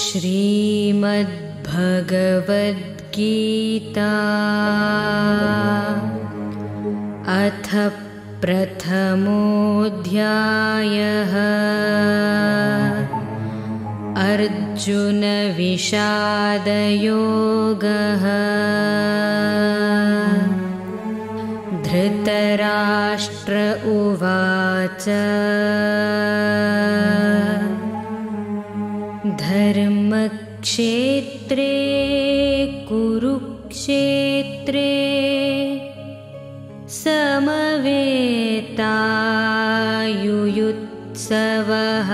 श्रीमद्भगवद्गीता अथ प्रथमोऽध्यायः। अर्जुन विषादयोगः। धृतराष्ट्र उवाच धर्मक्षेत्रे कुरुक्षेत्रे समवेतायुयुत्सवः।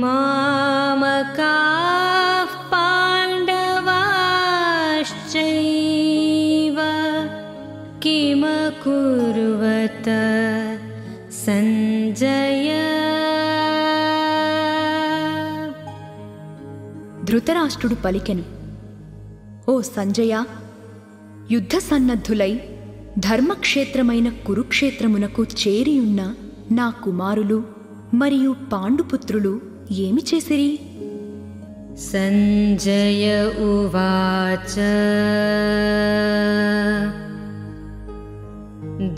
मामकाः पाण्डवाश्चैव किमकुर्वत संजय। ధృతరాష్ట్రుడు పలికెను, ఓ సంజయ, యుద్ధ సన్నద్ధులై ధర్మక్షేత్రమైన కురుక్షేత్రమునకు చేరియున్న నా కుమారులు మరియు పాండుపుత్రులు ఏమి చేసిరి? సంజయ ఉవాచ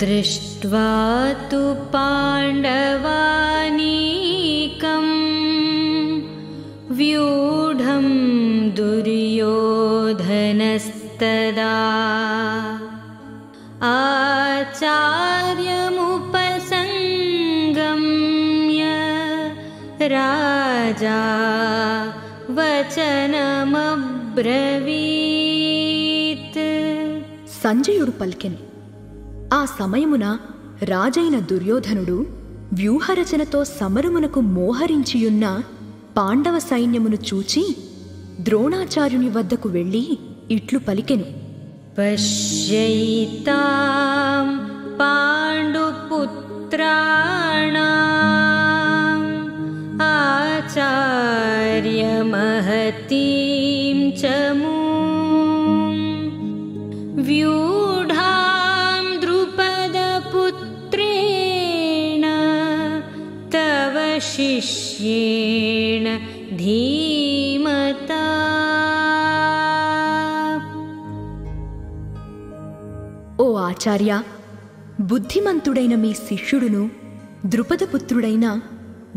దృష్ట్వా తు పాండవానీకం వ్యూఢం దుర్యోధనస్తదా ఆచార్యముపసంగమ్య రాజా వచనమబ్రవీత్. సంజయుడు పలికెను, ఆ సమయమున రాజైన దుర్యోధనుడు వ్యూహరచనతో సమరమునకు మోహరించియున్న పాండవ సైన్యమును చూచి ద్రోణాచార్యుని వద్దకు వెళ్ళి ఇట్లు పలికెను, పశ్యైతాం పాండుపుత్రాణాం ఆచార్యమహతీం చమూం వ్యూఢాం ద్రుపదపుత్రేణ తవ శిష్యేణ ధీమతా. ఓ ఆచార్య, బుద్ధిమంతుడైన మీ శిష్యుడును ద్రుపదపుత్రుడైన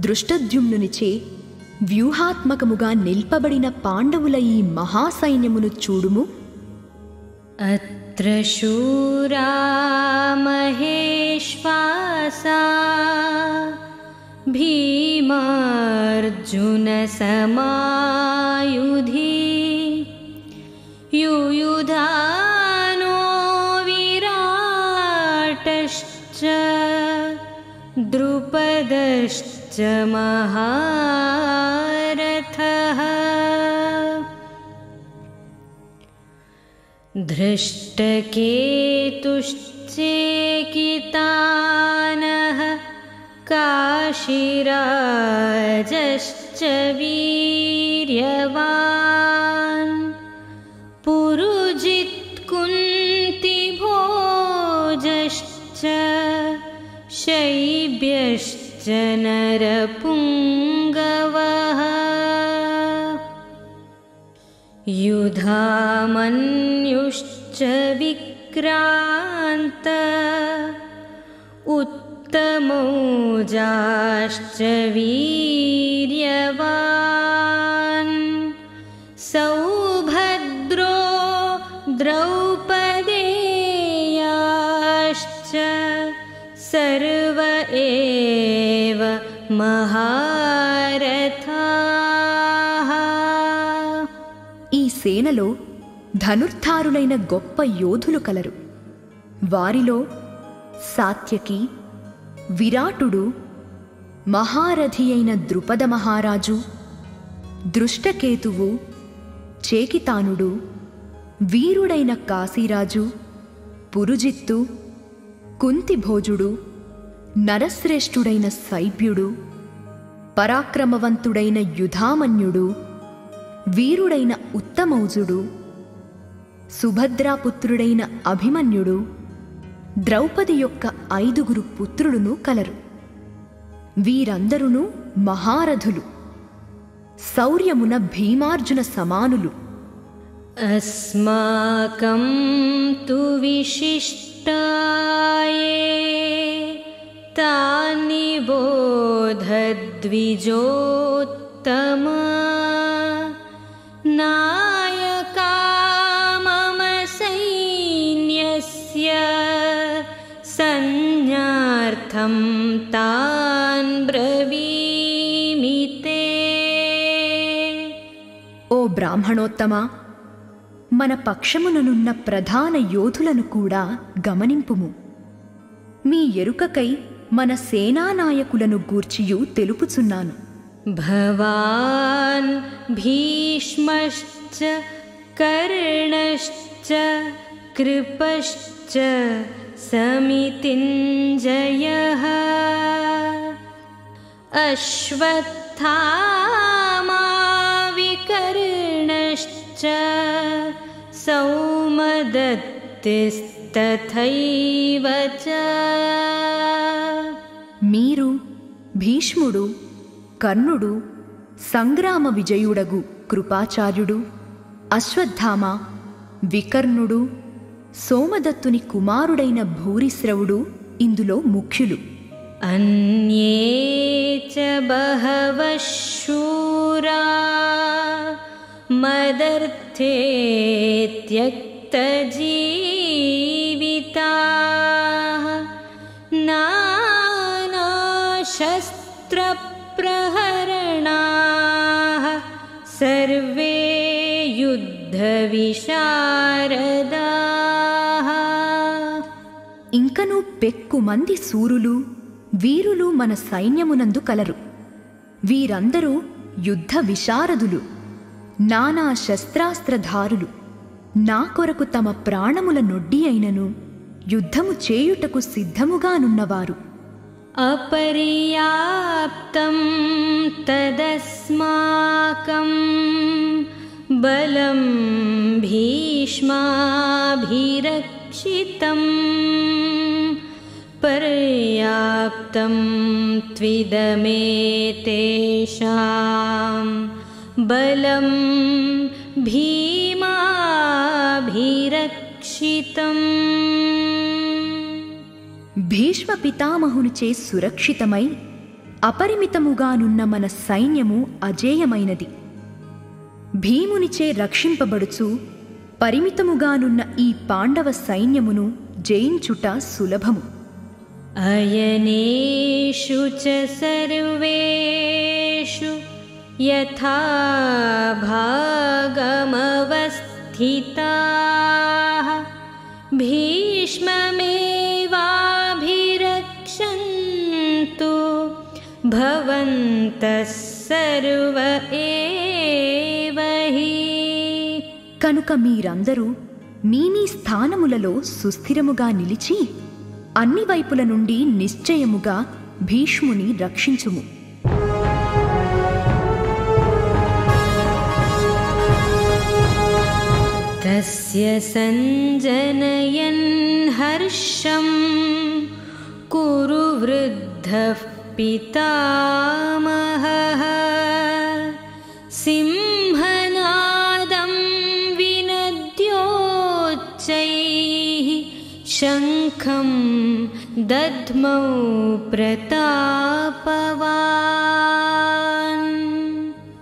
దృష్టద్యుమ్నునిచే వ్యూహాత్మకముగా నిల్పబడిన పాండవుల ఈ మహాసైన్యమును చూడుము. అత్ర శూరా మహేశ్వాసా భీమార్జున సమాయుధి యుయుధానో విరాటశ్చ ద్రుపదశ్చ మహారథః. धृष्टकेतुश्चेकितानः काशीराजश्च वीर्यवान् पुरुजित्कुन्तिभोजश्च शैब्यश्च नरपुङ्गवः. युधामन्युश्च विक्रान्त उत्तमौजाश्च वीर्यवान् सौभद्रो द्रौपदेयाश्च सर्व एव महारथाः. ఈ సేనలో ధనుర్ధారులైన గొప్ప యోధులు కలరు. వారిలో సాత్యకి, విరాటుడు, మహారథి అయిన ద్రుపద మహారాజు, దృష్టకేతువు, చేకితానుడు, వీరుడైన కాశీరాజు, పురుజిత్తు, కుంతిభోజుడు, నరశ్రేష్ఠుడైన శైబ్యుడు, పరాక్రమవంతుడైన యుధామన్యుడు, వీరుడైన ఉత్తమౌజుడు, సుభద్రాపుత్రుడైన అభిమన్యుడు, ద్రౌపది యొక్క 5 పుత్రులను కలరు. వీరందరును మహారథులు. శౌర్యమున భీమార్జున సమానులు. अस्माकं तु विशिष्टाये तानि बोधद्विजोत्तमा नायका मम सैन्यस्य संज्ञार्थं तान् ब्रवीमि ते. ఓ బ్రాహ్మణోత్తమా, మన పక్షముననున్న ప్రధాన యోధులను కూడా గమనింపుము. మీ ఎరుకకై మన సేనానాయకులను గూర్చియు తెలుపుచున్నాను. భవాన్ భీష్మశ్చ కర్ణశ్చ కృపశ్చ సమితింజయః అశ్వత్థామా వికర్ణశ్చ సౌమదత్తిస్తథైవ చ. మీరు భీష్ముడు, కర్ణుడు, సంగ్రామ విజయుడగు కృపాచార్యుడు, అశ్వత్థామ, వికర్ణుడు, సోమదత్తుని కుమారుడైన భూరిశ్రవుడు ఇందులో ముఖ్యులు. అన్యే చ బహవః శూరా మదర్థే త్యక్తజీవితాః నానాశస్త్రప్రహరణాః సర్వే యుద్ధవిశారదాః. ఇంకనూ పెక్కుమంది శూరులు, వీరులు మన సైన్యమునందు కలరు. వీరందరూ యుద్ధ విశారదులు, నానా శస్త్రాస్త్రధారులు. నా కొరకు తమ ప్రాణముల నొడ్డి అయినను యుద్ధము చేయుటకు సిద్ధముగానున్నవారు. అపర్యాప్తం తదస్మాకం బలం భీష్మాభిరక్షితం పర్యాప్తం త్విదమేతేషాం బలం భీమాభిరక్షితం. భీష్మ పితామహునిచే సురక్షితమై అపరిమితముగానున్న మన సైన్యము అజేయమైనది. భీమునిచే రక్షింపబడుచు పరిమితముగానున్న ఈ పాండవ సైన్యమును జయించుట సులభము. అయనేషు చ సర్వేషు యథా భాగమవస్థితాః భీష్మమేవాభిరక్షन्तు భవంతః సర్వ ఏవ హి. కనుక మీరందరూ మీ స్థానములలో సుస్థిరముగా నిలిచి అన్ని వైపుల నుండి నిశ్చయముగా భీష్ముని రక్షించుము. తస్య సంజనయన్ హర్షం కురు వృద్ధః పితామహః సింహనాదం వినద్యోచ్చైః శంఖం దద్మౌ ప్రతాపవాన్.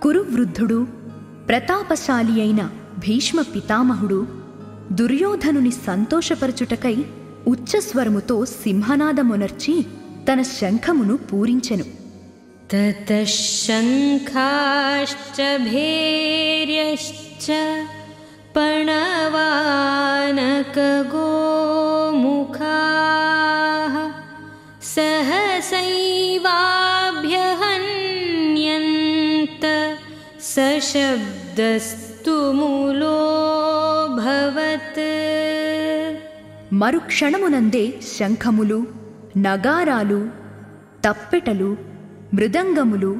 కురువృద్ధుడు, ప్రతాపశాలి అయిన భీష్మ పితామహుడు దుర్యోధనుని సంతోషపరచుటకై ఉచ్చస్వరముతో సింహనాదమునర్చి తన శంఖమును పూరించెను. తతః శంఖాశ్చ భేర్యశ్చ పణవానకగోముఖాః సహసైవాభ్యహన్యంత సశబ్దస్తు మూలోऽభవత్. మరుక్షణమునందే శంఖములు, నగారాలు, తప్పెటలు, మృదంగములు,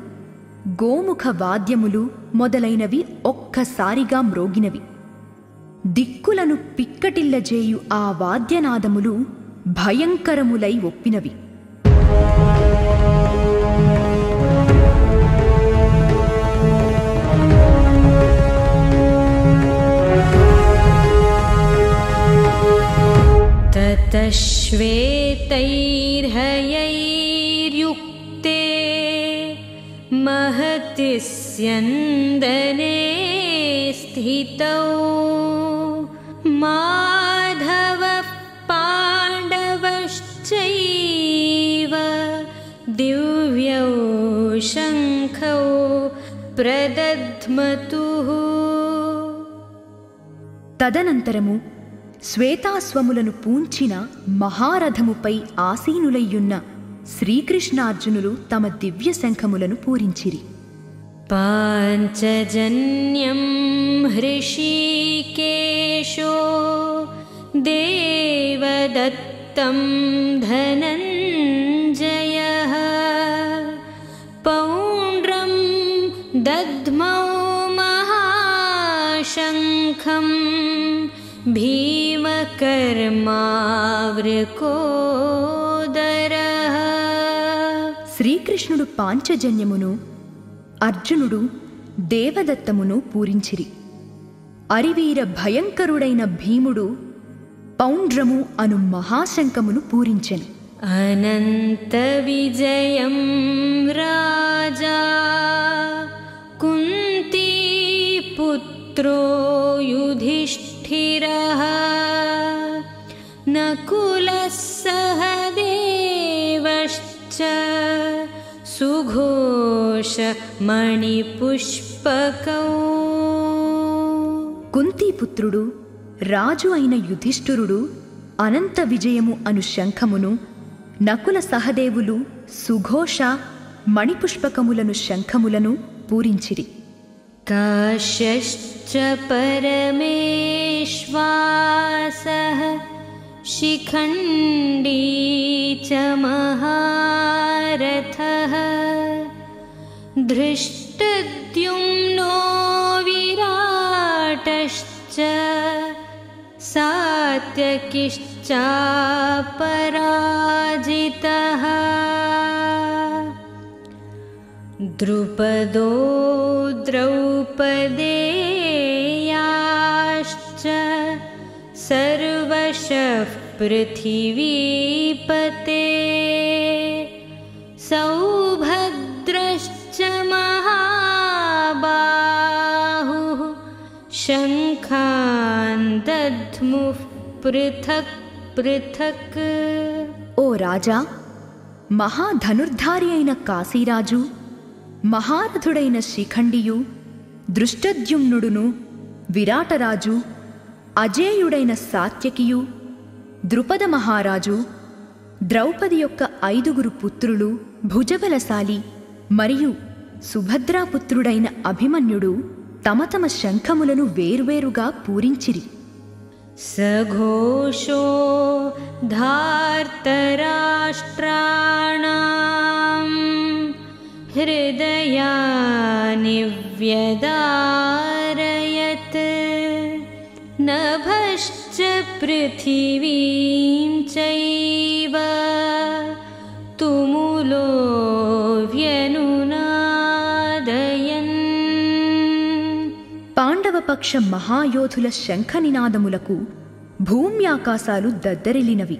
గోముఖ వాద్యములు మొదలైనవి ఒక్కసారిగా మ్రోగినవి. దిక్కులను పిక్కటిల్లజేయు ఆ వాద్యనాదములు భయంకరములై ఒప్పినవి. श्वेतैर्हयैर्युक्ते महति स्यन्दने स्थितौ माधवः पाण्डवश्चैव दिव्यौ शङ्खौ ప్రదధ్మతుః. తదనంతరము శ్వేతాశ్వములను పూంచిన మహారథముపై ఆసీనులయ్యున్న శ్రీకృష్ణార్జునులు తమ దివ్య శంఖములను పూరించిరి. పాంచజన్యం హృషీకేశో దేవదత్తం ధనంజయః పౌండ్రం దద్మౌ మహాశంఖం భీమకర్మావృకోదరః. శ్రీకృష్ణుడు పాంచజన్యమును, అర్జునుడు దేవదత్తమును పూరించిరి. అరివీర భయంకరుడైన భీముడు పౌండ్రము అను మహాశంఖమును పూరించెను. అనంత విజయం రాజా కుంతీపుత్రో యుధిష్ఠిరః నకులः సహదేవశ్చ సుఘోష మణిపుష్పకౌ. కుంతీపుత్రుడు రాజు అయిన యుధిష్ఠిరుడు అనంత విజయము అను శంఖమును, నకుల సహదేవులు సుఘోష మణిపుష్పకములను శంఖములను పూరించిరి. కాశ్యశ్చ పరమేశ్వాసః శిఖండీ చ మహారథః ధృష్టద్యుమ్నో విరాటశ్చ సాత్యకిశ్చాపరాజితః ద్రుపదో ద్రౌపదేయాశ్చ సర్వశః పృథివీపతే సౌభద్రశ్చ మహాబాహుః శంఖాన్ దద్ముః పృథక్ పృథక్. ఓ రాజా, మహాధనుర్ధారి అయిన కాశీరాజు, మహారథుడైన శిఖండియు, దృష్టద్యుమ్నుడును, విరాటరాజు, అజేయుడైన సాత్యకియు, ద్రుపద మహారాజు, ద్రౌపది యొక్క 5 పుత్రులు, భుజబలశాలి మరియు సుభద్రాపుత్రుడైన అభిమన్యుడు తమ తమ శంఖములను వేర్వేరుగా పూరించిరి. సఘోషో ధార్తరాష్ట్రాణాం హృదయాని వ్యదారయత్ నభశ్చ పృథివీం చైవ తుములో వ్యనునాదయన్. పాండవపక్ష మహాయోధుల శంఖనినాదములకు భూమ్యాకాశాలు దద్దరిల్లినవి.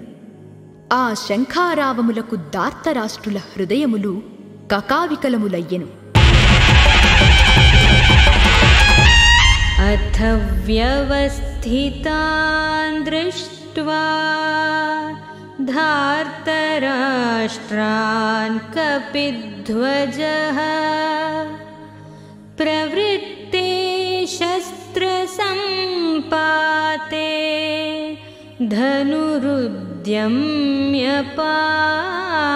ఆ శంఖారావములకు దార్తరాష్ట్రుల హృదయములు కకావికలములయ్యెను. అథ వ్యవస్థితాన్ దృష్ట్వా ధార్తరాష్ట్రాన్ కపిధ్వజః ప్రవృత్తే శస్త్రసంపాతే ధనురుద్యమ్య పాండవః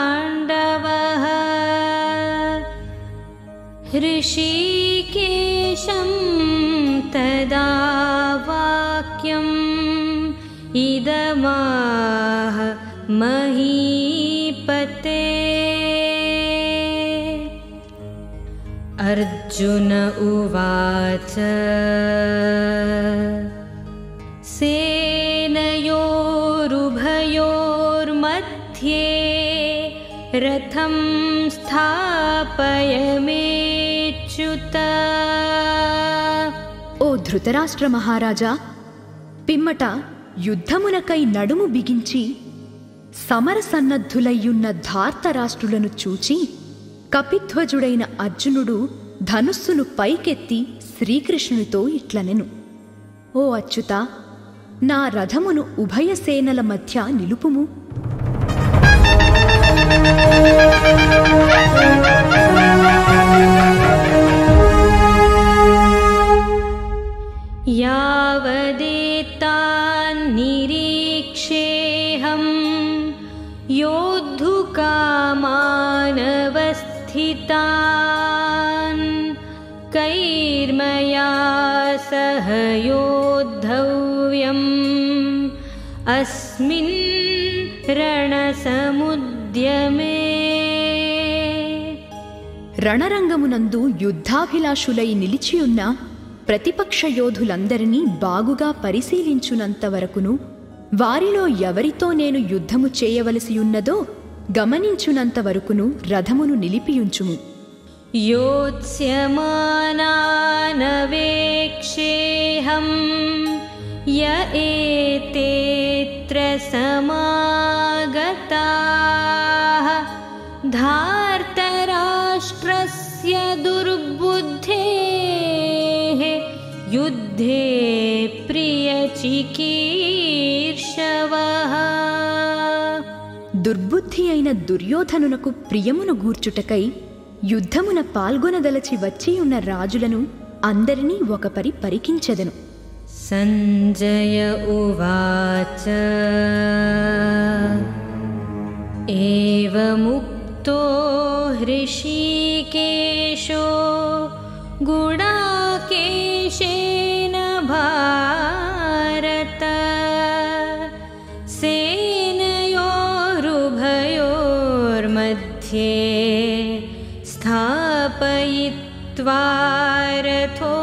హృషీకేశం తదా వాక్యం ఇదమాహ మహీపతే. అర్జున ఉవాచ సేనయోరుభయోర్మధ్యే రథం స్థాపయమేచ్యుత. ఓ ధృతరాష్ట్ర మహారాజా, పిమ్మట యుద్ధమునకై నడుము బిగించి సమరసన్నద్ధులయ్యున్న ధార్తరాష్ట్రులను చూచి కపిధ్వజుడైన అర్జునుడు ధనుస్సును పైకెత్తి శ్రీకృష్ణునితో ఇట్లనెను: ఓ అచ్యుతా, నా రథమును ఉభయసేనల మధ్య నిలుపుము. यावदेतान्निरीक्षेऽहं योद्धुकामानवस्थितान् कैर्मया सह योद्धव्यम् अस्मिन् रणसमुद्यमे. రణరంగమునందు యుద్ధాభిలాషులై నిలిచియున్న ప్రతిపక్ష యోధులందరినీ బాగుగా పరిశీలించునంతవరకును, వారిలో ఎవరితో నేను యుద్ధము చేయవలసియున్నదో గమనించునంతవరకును రథమును నిలిపియుంచుము. योत्स्यमानानवेक्षेऽहं य एतेऽत्र समागताः धार्तराष्ट्रस्य दुर्बुद्धेः युद्धे प्रियचिकीर्षवः. దుర్బుద్ధి అయిన దుర్యోధనునకు ప్రియమును గూర్చుటకై యుద్ధమున పాల్గొనదలచి వచ్చియున్న రాజులను అందరినీ ఒకపరి పరికించెదను. సంజయ ఉవాచ ఏవముక్తో హృషీకేశో గుడాకేశేన భారత సేనయోరుభయోర్मध्ये స్థాపయిత్వా రథోత్తమం.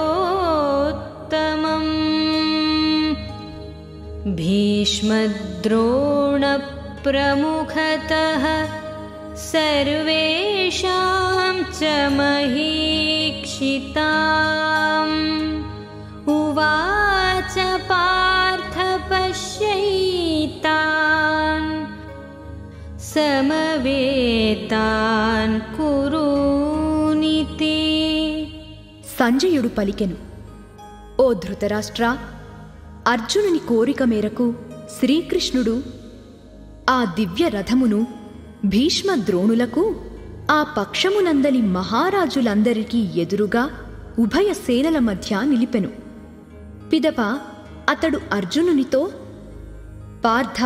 భీష్మద్రోణప్రముఖతః సర్వేషాం చ మహీక్షితాం ఉవాచ పార్థ పశ్యైతాన్ సమవేతాన్ కురూనితి. సంజయుడు పలికెను: ఓ ధృతరాష్ట్రా, అర్జునుని కోరిక మేరకు శ్రీకృష్ణుడు ఆ దివ్య రథమును భీష్మ ద్రోణులకు ఆ పక్షమునందలి మహారాజులందరికీ ఎదురుగా ఉభయ సేనల మధ్య నిలిపెను. పిదప అతడు అర్జునునితో, పార్థ,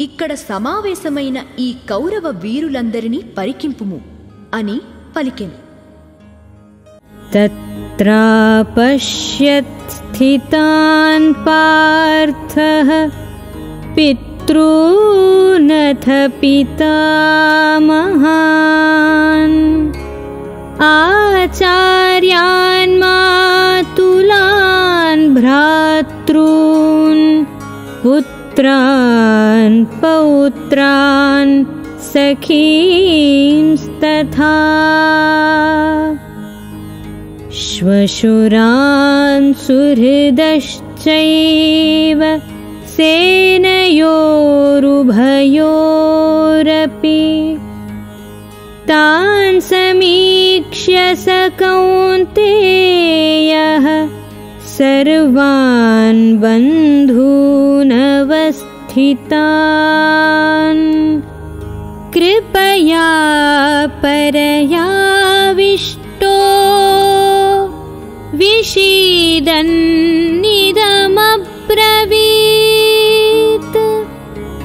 ఇక్కడ సమావేశమైన ఈ కౌరవ వీరులందరినీ పరికింపుము అని పలికెను. తత్రాపశ్యత్ స్థితాన్ పార్థః పితॄనథ పితామహాన్ ఆచార్యాన్ మాతులాన్ భ్రాతॄన్ పుత్రాన్ పౌత్రాన్ సఖీంస్తథా శ్వశురాన్ సుహృదశ్చైవ సేనయోరుభయోరపి తాన్ సమీక్ష్య స కౌంతేయః సర్వాన్ బంధూనవస్థితాన్ కృపయా పరయావిష్టో విషీదన్నిదమబ్రవీత్.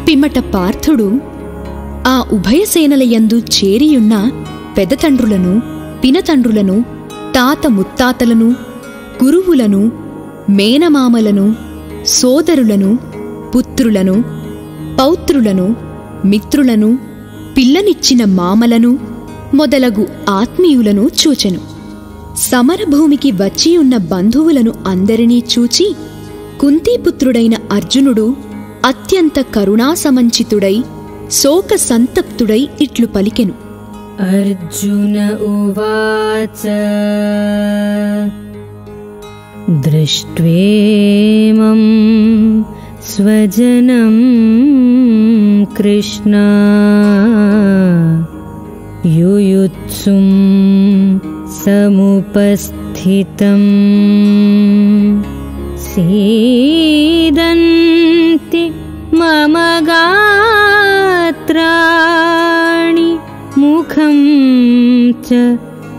పిమ్మట పార్థుడు ఆ ఉభయసేనలయందు చేరియున్న పెదతండ్రులను, పినతండ్రులను, తాత ముత్తాతలను, గురువులను, మేనమామలను, సోదరులను, పుత్రులను, పౌత్రులను, మిత్రులను, పిల్లనిచ్చిన మామలను మొదలగు ఆత్మీయులను చూచెను. సమరభూమికి వచ్చియున్న బంధువులను అందరినీ చూచి కుంతీపుత్రుడైన అర్జునుడు అత్యంత కరుణాసమంచితుడై శోక సంతప్తుడై ఇట్లు పలికెను: అర్జున ఉవాచ దృష్ట్వేమం స్వజనం कृष्णा युयुत्सुं समुपस्थितं सीदन्ति मम गात्राणि मुखं च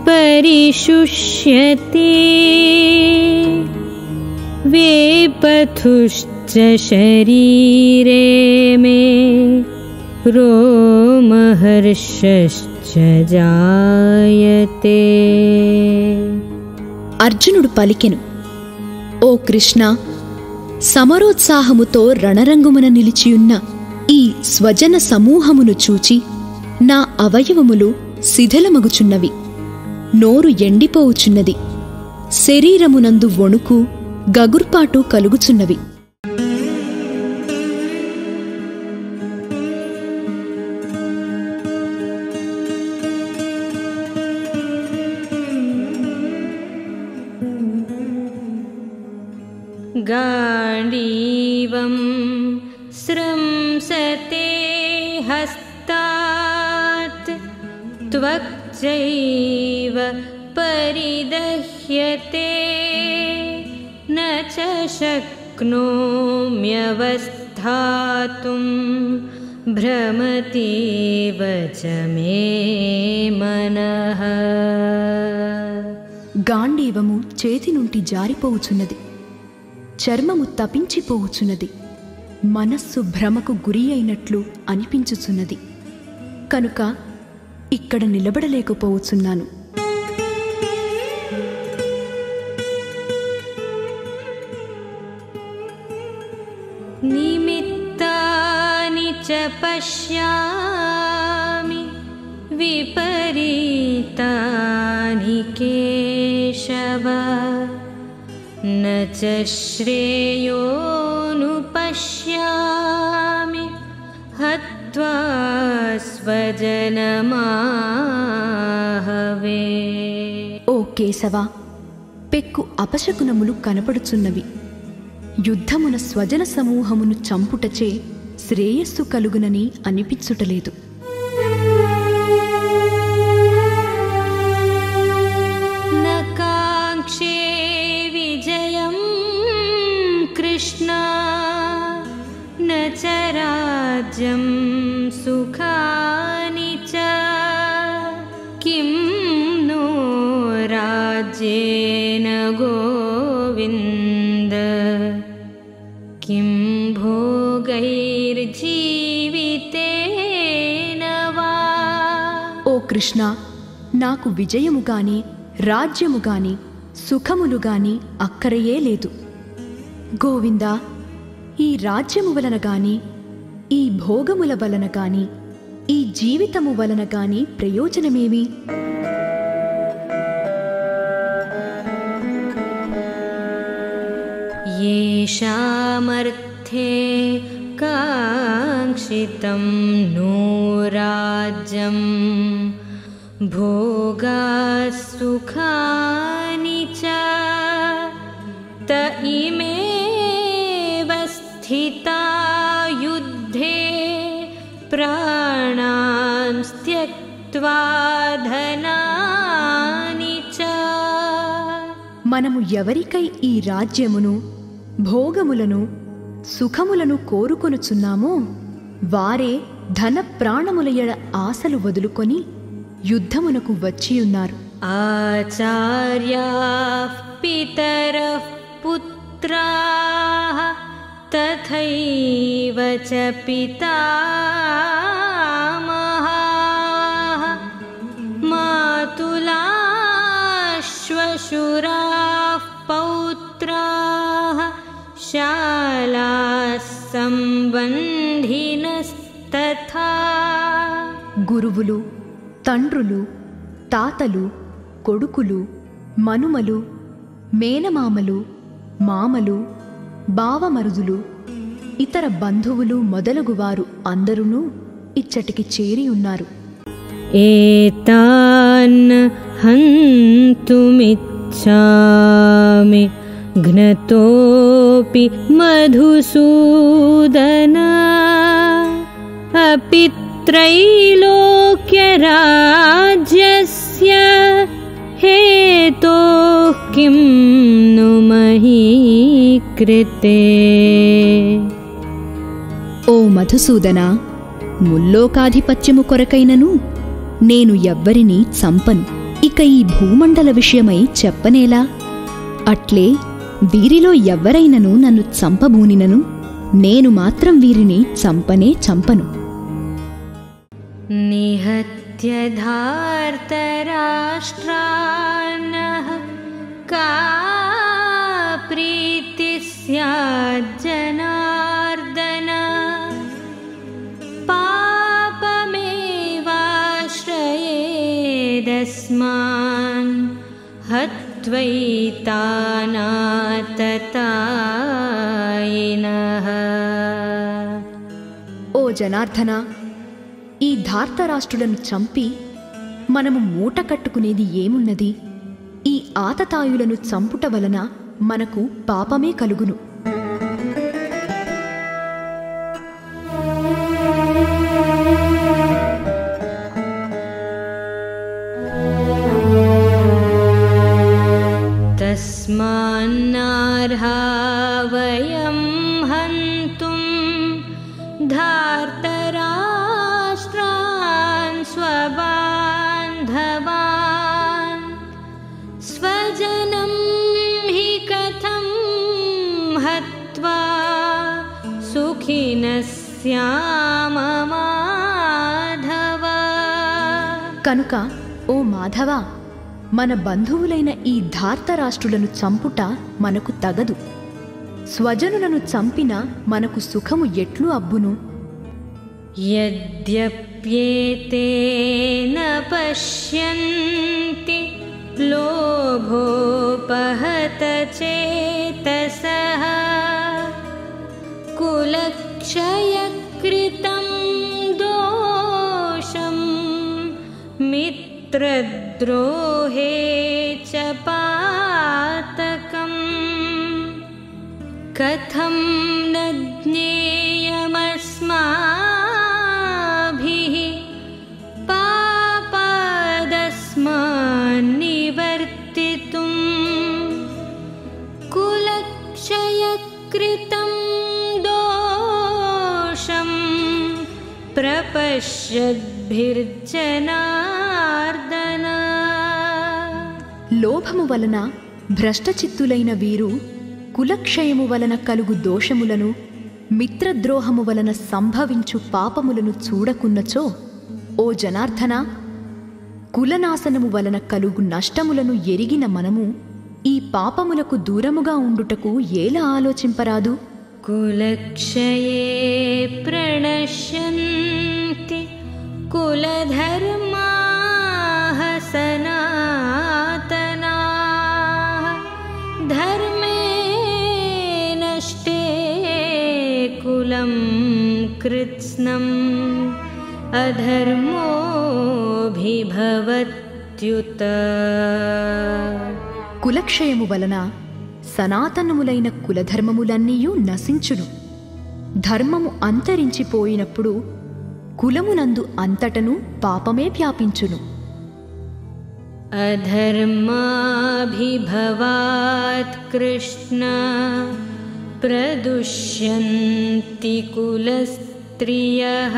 परिशुष्यते वेपथुश्च शरीरे मे रोमहर्षश्च जायते। అర్జునుడు పలికెను, ఓ కృష్ణ, సమరోత్సాహముతో రణరంగుమున నిలిచియున్న ఈ స్వజన సమూహమును చూచి నా అవయవములు శిథిలమగుచున్నవి, నోరు ఎండిపోవుచున్నది, శరీరమునందు వణుకు గగుర్పాటు కలుగుచున్నవి. गाण्डीवं स्रंसते हस्तात् त्वक्चैव परिदह्यते न च शक्नोम्यवस्थातुं भ्रमतीव च मे मनः। గాండీవము చేతి నుండి జారిపోవుచున్నది, చర్మము తపించిపోవుచున్నది, మనస్సు భ్రమకు గురి అయినట్లు అనిపించుచున్నది, కనుక ఇక్కడ నిలబడలేకపోవచ్చున్నాను. నిమిత్తాని చ పశ్యామి విపరీతాని కేశవ न च श्रेयोनुपश्यामि हत्वा स्वजनमाहवे। ఓ కేశవ, పెక్కు అపశకునములు కనపడుచున్నవి. యుద్ధమున స్వజన సమూహమును చంపుటచే శ్రేయస్సు కలుగునని అనిపించుటలేదు. कृष्णा न च राज्यं सुखानि च किं नो राज्येन गोविन्द किं भोगैर्जीवितेन वा। ఓ కృష్ణ, నాకు విజయము గాని రాజ్యము గాని సుఖములు గాని అక్కరయే లేదు. గోవిందా, ఈ రాజ్యము వలన గాని ఈ భోగముల వలన గాని ఈ జీవితము వలన గాని ప్రయోజనమేమి? येषामर्थे काङ्क्षितं नो राज्यं भोगाः सुखानि च त इमेव स्थिता युद्धे प्राणां त्यक्त्वा धनानि च। మనము ఎవరికై ఈ రాజ్యమును భోగములను సుఖములను కోరుకొనుచున్నామో వారే ధన ప్రాణముల ఎడ ఆశలు వదులుకొని యుద్ధమునకు వచ్చియున్నారు. ఆచార్యాః పితరః పుత్రాః తథైవ చ పితామహాః మాతులాశ్వశురాః పౌత్రాః శాలాః సంబంధినస్తథా. గురువులు, తండ్రులు, తాతలు, కొడుకులు, మనుమలు, మేనమామలు, మామలు, బావమరుదులు, ఇతర బంధువులు మొదలగువారు అందరూ ఇచ్చటికి చేరి ఉన్నారు. ఏతాన్ హంతుమిచ్ఛామి ఘ్నతోపి మధుసూదన अपि त्रैलोक्यराज्यस्य हेतोः किं नु मही कृते। ఓ మధుసూదన, ముల్లోకాధిపత్యము కొరకైనను నేను ఎవ్వరినీ చంపను. ఇక ఈ భూమండల విషయమై చెప్పనేలా? అట్లే వీరిలో ఎవ్వరైనను నన్ను చంపబూనినను నేను మాత్రం వీరిని చంపనే చంపను. నిహత్య ధార్తరాష్ట్రాన్నః కా ప్రీతి స్యాత్ జనార్దన పాపమేవాశ్రయేదస్మాన్ హత్వైతానాతతాయినః. ఓ జనార్దన, ఈ ధార్తరాష్ట్రులను చంపి మనము మూట కట్టుకునేది ఏమున్నది? ఈ ఆతతాయులను చంపుట వలన మనకు పాపమే కలుగును. తస్మాన్నార్హా వయం హంతుం ధార్తరాష్ట్రాన్ స్వబాంధవాన్ స్వజనం హి కథం హత్వా సుఖినః స్యామ మాధవ. కనుక ఓ మాధవ, మన బంధువులైన ఈ ధార్తరాష్ట్రులను చంపుట మనకు తగదు. స్వజనులను చంపిన మనకు సుఖము ఎట్లు అబ్బును? యద్యప్యేతేన పశ్యంతి లోభోపహత చేతసః కులక్షయకృతం దోషం మిత్రద్రోహే చ పాతకం కథం న జ్ఞేయమస్మాభిః పాపాదస్మాన్నివర్తితుం కులక్షయకృతం దోషం ప్రపశ్యద్భిర్జనార్దన. లోభము వలన భ్రష్టచిత్తులైన వీరు కులక్షయము వలన కలుగు దోషములను, మిత్రద్రోహము వలన సంభవించు పాపములను చూడకున్నచో, ఓ జనార్దన, కులనాశనము వలన కలుగు నష్టములను ఎరిగిన మనము ఈ పాపములకు దూరముగా ఉండుటకు ఎలా ఆలోచింపరాదు? కులక్షయే ప్రణశ్యంతి కులధర్మాః సనాతనాః ధర్మే నష్టే కులం కృత్స్నం అధర్మోభిభవత్యుత. కులక్షయము వలన సనాతనములైన కులధర్మములన్నీయూ నశించును. ధర్మము అంతరించిపోయినప్పుడు కులమునందు అంతటను పాపమే వ్యాపించును. అధర్మాభిభవాత్ కృష్ణ ప్రదుష్యంతి కులస్త్రియః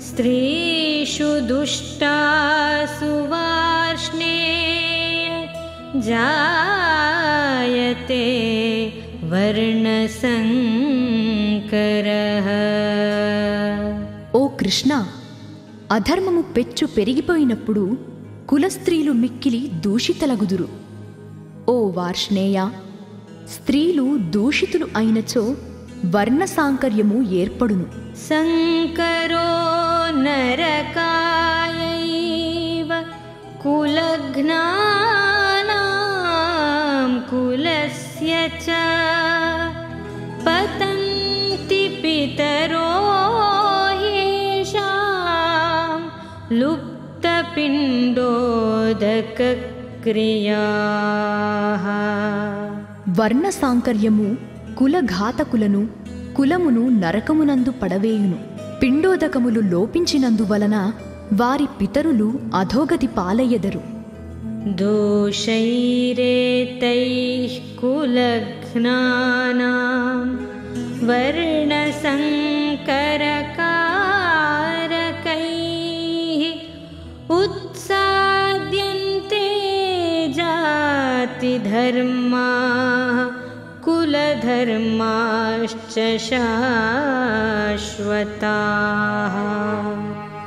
స్త్రీషు దుష్టాసు వార్ష్ణేయ జాయతే వర్ణసంకరః. ఓ కృష్ణ, అధర్మము పెచ్చు పెరిగిపోయినప్పుడు కులస్త్రీలు మిక్కిలి దూషితలగుదురు. ఓ వార్ష్ణేయ, స్త్రీలు దూషితులు అయినచో వర్ణసాంకర్యము ఏర్పడును. సంకరో నరకాయైవ కులఘ్నానాం కులస్య చ పతంతి పితరో హ్యేషాం లుప్తపిండోదక క్రియాః. వర్ణసాంకర్యము కులఘాతకులను, కులమును నరకమునందు పడవేయును. పిండోదకములు లోపించినందువలన వారి పితరులు అధోగతి పాలయ్యెదరు. दोषैरेतैः कुलघ्नानां वर्णसङ्करकारकैः उत्साद्यन्ते जातिधर्माः कुलधर्माश्च शाश्वताः.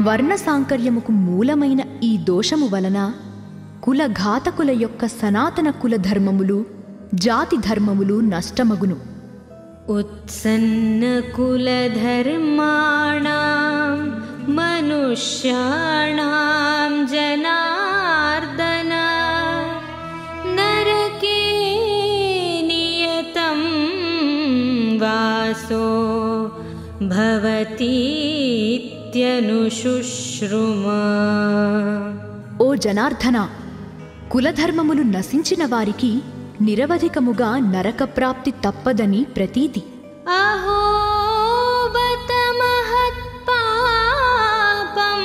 వర్ణ సాంకర్యముకు మూలమైన ఈ దోషము వలన కులఘాతకుల యొక్క సనాతన కులధర్మములు జాతి ధర్మములు నష్టమగును. उत्सन्नकुलधर्माणां मनुष्याणां जनार्दन नरके नियतं वासो भवतीत्यनुशुश्रुम. ఓ జనార్దన, కులధర్మములు నశించిన వారికి నిరవధికముగా నరకప్రాప్తి తప్పదని ప్రతీతి. అహో బత మహత్పాపం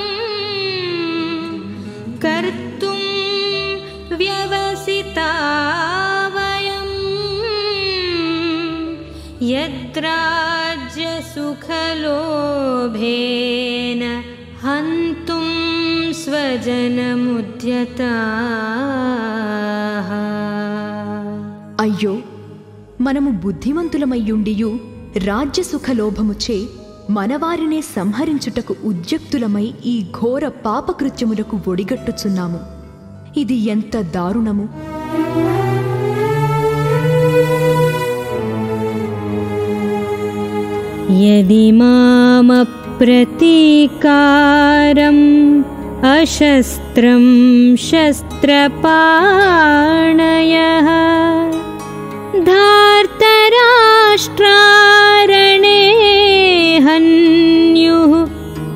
కర్తుం వ్యవసితా వయం యద్రాజ్య సుఖలోభేన హంతుం స్వజనముద్యతాః. అయ్యో, మనము బుద్ధిమంతులమయ్యుండియు రాజ్యసుఖలోభముచే మనవారినే సంహరించుటకు ఉద్యుక్తులమై ఈ ఘోర పాపకృత్యములకు ఒడిగట్టుచున్నాము. ఇది ఎంత దారుణము! యది మామప్రతీకారం అశస్త్రం శస్త్రపాణయః ధార్తరాష్ట్రారణే హన్యుః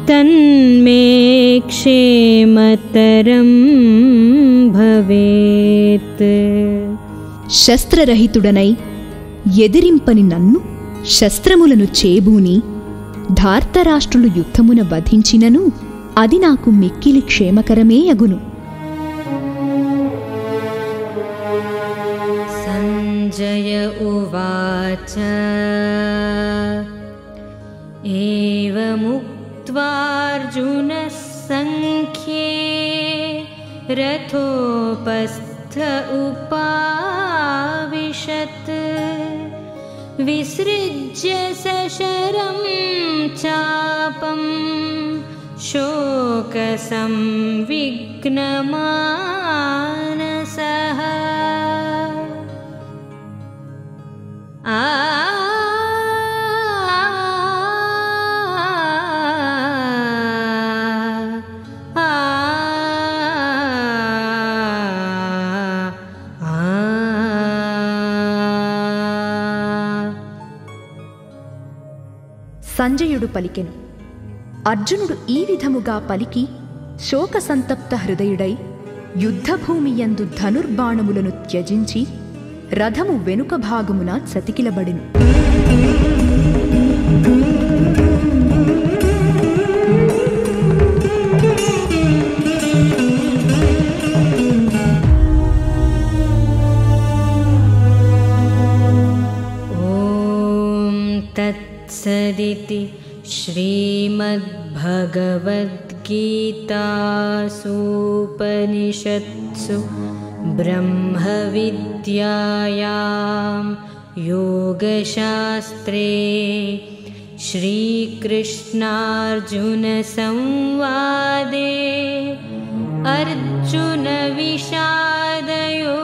తన్మే క్షేమతరం భవేత్. శస్త్రరహితుడనై ఎదిరింపని నన్ను శస్త్రములను చేబూని ధార్తరాష్ట్రులు యుద్ధమున వధించినను అది నాకు మిక్కిలి క్షేమకరమే అగును. సంజయ ఉవాచ ఏవముక్త్వార్జునః సంఖ్యే రథోపస్థ ఉపావిశత్ విసృజ్య సశరం చాపం శోకసంవిఘ్నమానసః. సంజయుడు పలికెను. అర్జునుడు ఈ విధముగా పలికి శోకసంతప్త హృదయుడై యుద్ధభూమియందు ధనుర్బాణములను త్యజించి రథము వెనుక భాగమున చతికిలబడెను. ఓం తత్సదితి శ్రీమద్భగవద్గీతాసూపనిషత్సు బ్రహ్మవిద్యాయాం యోగశాస్త్రే శ్రీకృష్ణార్జున సంవాదే అర్జున విషాదయోగో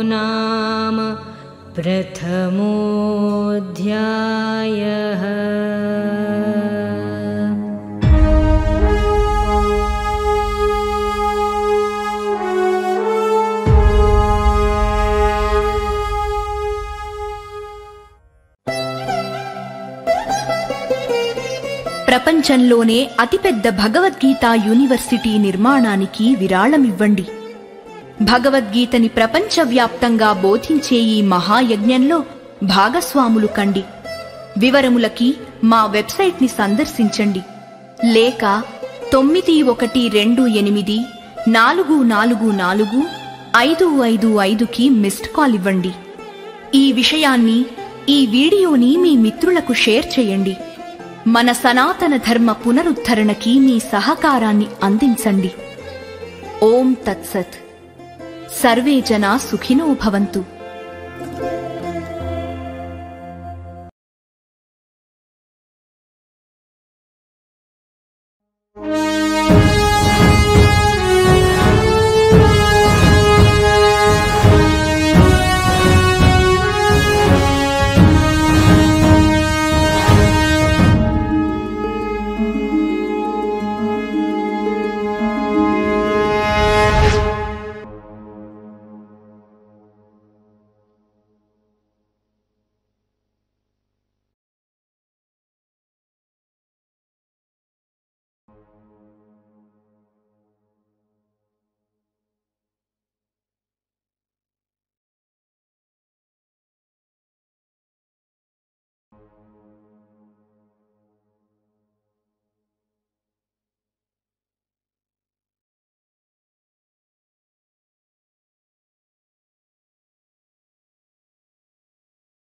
నామ ప్రథమోऽధ్యాయః. ప్రపంచంలోనే అతిపెద్ద భగవద్గీత యూనివర్సిటీ నిర్మాణానికి విరాళమివ్వండి. భగవద్గీతని ప్రపంచవ్యాప్తంగా బోధించే ఈ మహాయజ్ఞంలో భాగస్వాములు కండి. వివరములకి మా వెబ్సైట్ని సందర్శించండి, లేక 9128444555కి మిస్డ్ కాల్ ఇవ్వండి. ఈ విషయాన్ని, ఈ వీడియోని మీ మిత్రులకు షేర్ చేయండి. మన సనాతన ధర్మ పునరుద్ధరణకి మీ సహకారాన్ని అందించండి. ఓం తత్సత్. సర్వే జనా సుఖినో భవంతు.